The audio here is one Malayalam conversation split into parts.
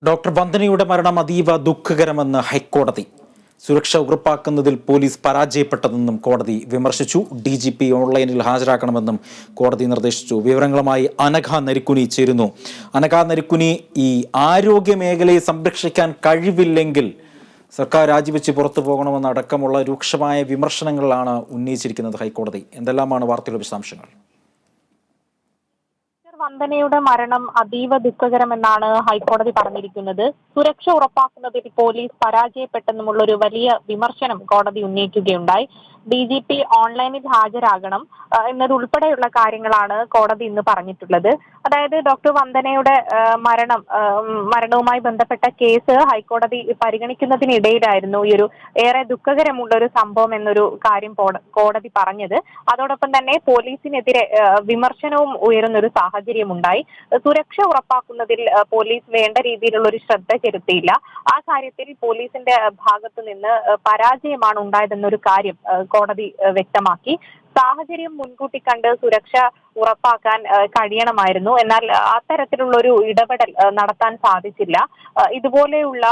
ഡോക്ടർ വന്ദനയുടെ മരണം അതീവ ദുഃഖകരമെന്ന് ഹൈക്കോടതി. സുരക്ഷ ഉറപ്പാക്കുന്നതിൽ പോലീസ് പരാജയപ്പെട്ടതെന്നും കോടതി വിമർശിച്ചു. DGP ഓൺലൈനിൽ ഹാജരാക്കണമെന്നും കോടതി നിർദ്ദേശിച്ചു. വിവരങ്ങളുമായി അനഘ നരിക്കുനി ചേരുന്നു. അനഘ നരിക്കുനി, ഈ ആരോഗ്യ മേഖലയെ സംരക്ഷിക്കാൻ കഴിവില്ലെങ്കിൽ സർക്കാർ രാജിവെച്ച് പുറത്തു പോകണമെന്നടക്കമുള്ള രൂക്ഷമായ വിമർശനങ്ങളാണ് ഉന്നയിച്ചിരിക്കുന്നത് ഹൈക്കോടതി. എന്തെല്ലാമാണ് വാർത്തയുടെ വിശദാംശങ്ങൾ? വന്ദനയുടെ മരണം അതീവ ദുഃഖകരമെന്നാണ് ഹൈക്കോടതി പറഞ്ഞിരിക്കുന്നത്. സുരക്ഷ ഉറപ്പാക്കുന്നതിൽ പോലീസ് പരാജയപ്പെട്ടെന്നുമുള്ള ഒരു വലിയ വിമർശനം കോടതി ഉന്നയിക്കുകയുണ്ടായി. DGP ഓൺലൈനിൽ ഹാജരാകണം എന്നതുൾപ്പെടെയുള്ള കാര്യങ്ങളാണ് കോടതി ഇന്ന് പറഞ്ഞിട്ടുള്ളത്. അതായത് ഡോക്ടർ വന്ദനയുടെ മരണവുമായി ബന്ധപ്പെട്ട കേസ് ഹൈക്കോടതി പരിഗണിക്കുന്നതിനിടയിലായിരുന്നു ഈ ഒരു ഏറെ ദുഃഖകരമുള്ള ഒരു സംഭവം എന്നൊരു കാര്യം കോടതി പറഞ്ഞത്. അതോടൊപ്പം തന്നെ പോലീസിനെതിരെ വിമർശനവും ഉയരുന്ന ഒരു സാഹചര്യം ഉണ്ടായി. സുരക്ഷ ഉറപ്പാക്കുന്നതിൽ പോലീസ് വേണ്ട രീതിയിലുള്ള ഒരു ശ്രദ്ധ ചെലുത്തിയില്ല. ആ കാര്യത്തിൽ പോലീസിന്റെ ഭാഗത്തു നിന്ന് പരാജയമാണ് ഉണ്ടായതെന്നൊരു കാര്യം കോടതി വ്യക്തമാക്കി. സാഹചര്യം മുൻകൂട്ടി കണ്ട് സുരക്ഷ ഉറപ്പാക്കാൻ കഴിയണമായിരുന്നു. എന്നാൽ അത്തരത്തിലുള്ള ഒരു ഇടപെടൽ നടത്താൻ സാധിച്ചില്ല. ഇതുപോലെയുള്ള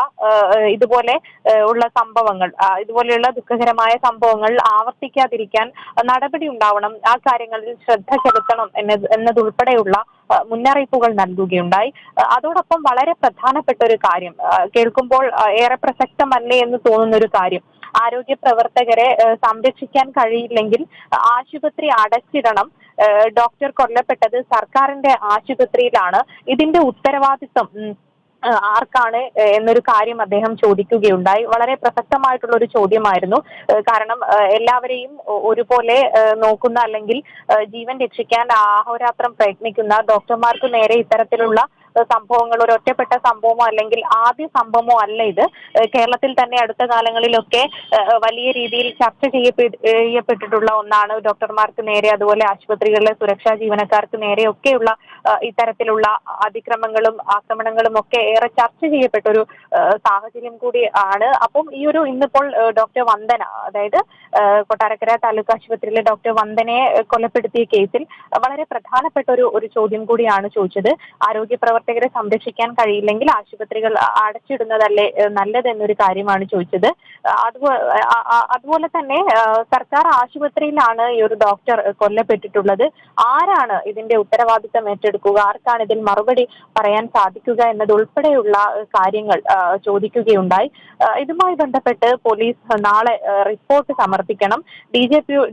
സംഭവങ്ങൾ, ഇതുപോലെയുള്ള ദുഃഖകരമായ സംഭവങ്ങൾ ആവർത്തിക്കാതിരിക്കാൻ നടപടി ഉണ്ടാവണം, ആ കാര്യങ്ങളിൽ ശ്രദ്ധ ചെലുത്തണം എന്നതുൾപ്പെടെയുള്ള മുന്നറിയിപ്പുകൾ നൽകുകയുണ്ടായി. അതോടൊപ്പം വളരെ പ്രധാനപ്പെട്ട ഒരു കാര്യം, കേൾക്കുമ്പോൾ ഏറെ പ്രസക്തമല്ലേ എന്ന് തോന്നുന്ന ഒരു കാര്യം, ആരോഗ്യ പ്രവർത്തകരെ സംരക്ഷിക്കാൻ കഴിയില്ലെങ്കിൽ ആശുപത്രി അടച്ചിടണം. ഡോക്ടർ കൊല്ലപ്പെട്ടത് സർക്കാരിന്റെ ആശുപത്രിയിലാണ്. ഇതിന്റെ ഉത്തരവാദിത്വം ആർക്കാണ് എന്നൊരു കാര്യം അദ്ദേഹം ചോദിക്കുകയുണ്ടായി. വളരെ പ്രസക്തമായിട്ടുള്ള ഒരു ചോദ്യമായിരുന്നു. കാരണം എല്ലാവരെയും ഒരുപോലെ നോക്കുന്ന, അല്ലെങ്കിൽ ജീവൻ രക്ഷിക്കാൻ അഹോരാത്രം പ്രയത്നിക്കുന്ന ഡോക്ടർമാർക്ക് നേരെ ഇത്തരത്തിലുള്ള സംഭവങ്ങൾ ഒരു ഒറ്റപ്പെട്ട സംഭവമോ അല്ലെങ്കിൽ ആദ്യ സംഭവമോ അല്ല ഇത്. കേരളത്തിൽ തന്നെ അടുത്ത കാലങ്ങളിലൊക്കെ വലിയ രീതിയിൽ ചർച്ച ചെയ്യപ്പെട്ടിട്ടുള്ള ഒന്നാണ് ഡോക്ടർമാർക്ക് നേരെ, അതുപോലെ ആശുപത്രികളിലെ സുരക്ഷാ ജീവനക്കാർക്ക് നേരെയൊക്കെയുള്ള ഇത്തരത്തിലുള്ള അതിക്രമങ്ങളും ആക്രമണങ്ങളും ഒക്കെ ഏറെ ചർച്ച ചെയ്യപ്പെട്ട ഒരു സാഹചര്യം കൂടി ആണ്. അപ്പം ഇന്നിപ്പോൾ ഡോക്ടർ വന്ദന, അതായത് കൊട്ടാരക്കര താലൂക്ക് ആശുപത്രിയിലെ ഡോക്ടർ വന്ദനയെ കൊലപ്പെടുത്തിയ കേസിൽ വളരെ പ്രധാനപ്പെട്ട ഒരു ചോദ്യം കൂടിയാണ് ചോദിച്ചത്. ആരോഗ്യ പ്രവർത്തകരെ സംരക്ഷിക്കാൻ കഴിയില്ലെങ്കിൽ ആശുപത്രികൾ അടച്ചിടുന്നതല്ലേ നല്ലതെന്നൊരു കാര്യമാണ് ചോദിച്ചത്. അതുപോലെ തന്നെ സർക്കാർ ആശുപത്രിയിലാണ് ഈ ഒരു ഡോക്ടർ കൊല്ലപ്പെട്ടിട്ടുള്ളത്. ആരാണ് ഇതിന്റെ ഉത്തരവാദിത്തം ഏറ്റെടുക്കുക, ആർക്കാണ് ഇതിൽ മറുപടി പറയാൻ സാധിക്കുക എന്നതുൾപ്പെടെയുള്ള കാര്യങ്ങൾ ചോദിക്കുകയുണ്ടായി. ഇതുമായി ബന്ധപ്പെട്ട് പോലീസ് നാളെ റിപ്പോർട്ട് സമർപ്പിക്കണം.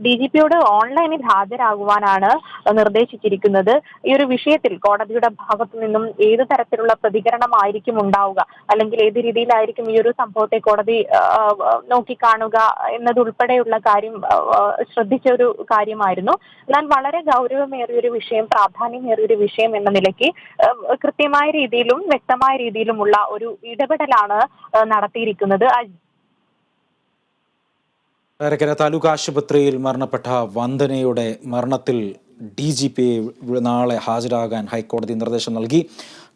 DGPയോട് ഓൺലൈനിൽ ഹാജരാകുവാനാണ് നിർദ്ദേശിച്ചിരിക്കുന്നത്. ഈ ഒരു വിഷയത്തിൽ കോടതിയുടെ ഭാഗത്തു നിന്നും ഏത് തരത്തിലുള്ള പ്രതികരണമായിരിക്കും ഉണ്ടാവുക, അല്ലെങ്കിൽ ഏത് രീതിയിലായിരിക്കും ഈ ഒരു സംഭവത്തെ കോടതി നോക്കിക്കാണുക എന്നതുൾപ്പെടെയുള്ള കാര്യം ശ്രദ്ധിച്ച ഒരു കാര്യമായിരുന്നു. എന്നാൽ വളരെ ഗൗരവമേറിയൊരു വിഷയം, പ്രാധാന്യമേറിയൊരു വിഷയം എന്ന നിലയ്ക്ക് കൃത്യമായ രീതിയിലും വ്യക്തമായ രീതിയിലുമുള്ള ഒരു ഇടപെടലാണ് നടത്തിയിരിക്കുന്നത്. കൊട്ടാരക്കര താലൂക്ക് ആശുപത്രിയിൽ മരണപ്പെട്ട വന്ദനയുടെ മരണത്തിൽ DGP നാളെ ഹാജരാകാൻ ഹൈക്കോടതി നിർദ്ദേശം നൽകി.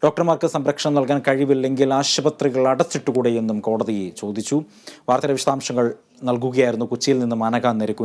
ഡോക്ടർമാർക്ക് സംരക്ഷണം നൽകാൻ കഴിവില്ലെങ്കിൽ ആശുപത്രികൾ അടച്ചിട്ടുകൂടെയെന്നും കോടതി ചോദിച്ചു. വാർത്തയുടെ വിശദാംശങ്ങൾ നൽകുകയായിരുന്നു കൊച്ചിയിൽ നിന്നും അനഘ നരിക്കുനി.